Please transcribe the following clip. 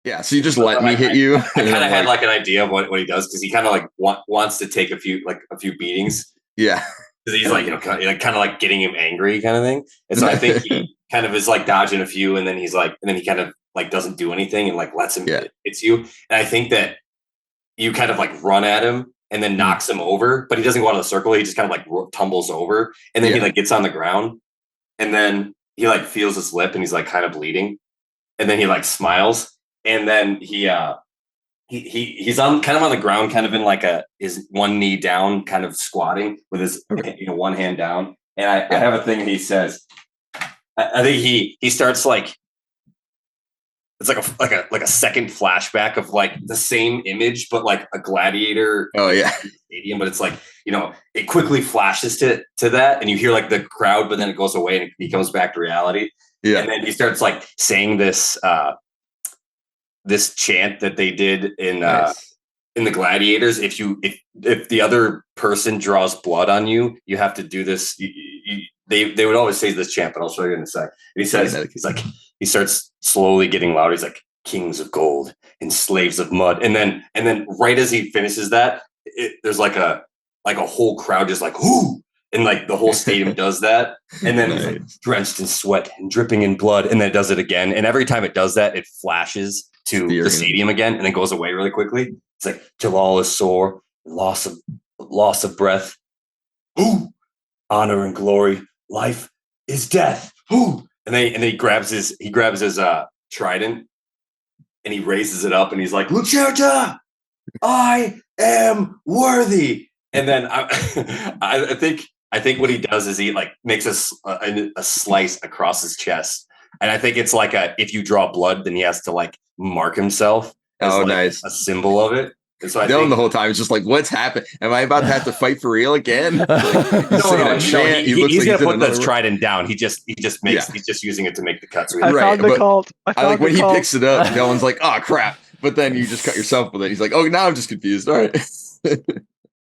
Yeah, so you just let me hit you. I kind of had like an idea of what he does because he kind of like wants to take a few beatings. Yeah, because he's like kind of like getting him angry kind of thing. And so I think he kind of is like dodging a few, and then he kind of like doesn't do anything and like lets him hits you. And I think that you kind of like run at him and then knocks him over, but he doesn't go out of the circle. He just kind of like tumbles over, and then he like gets on the ground, and then he like feels his lip, and he's like kind of bleeding, and then he like smiles, and then he's on kind of on the ground, kind of in like his one knee down, kind of squatting with his one hand down. And I have a thing he says. I think he starts like it's like a second flashback of like the same image, but like a gladiator. Oh yeah, stadium. But it's like it quickly flashes to that, and you hear like the crowd, but then it goes away and he comes back to reality. Yeah, and then he starts like saying this chant that they did in the gladiators. If the other person draws blood on you, you have to do this. They would always say this chant, but I'll show you in a sec. And he says, he starts slowly getting louder. He's like, kings of gold and slaves of mud. And then right as he finishes that, there's like a whole crowd just like, whoo. And like the whole stadium does that. And then it's like drenched in sweat and dripping in blood. And then it does it again. And every time it does that, it flashes to the stadium again and then goes away really quickly. It's like Jalal is sore, loss of breath. Ooh, honor and glory, life is death. Ooh. And then he grabs his trident and he raises it up and he's like, Lucerta, I am worthy. And then I think what he does is he like makes a slice across his chest. And I think it's like if you draw blood, then he has to like mark himself as nice. A symbol of it. And so I think the whole time it's just like, what's happened? Am I about to have to fight for real again? No. He's gonna put this trident down. He's just using it to make the cuts. I found the cult. I like when he picks it up, no one's like, oh crap. But then you just cut yourself with it. He's like, oh, now I'm just confused. All right.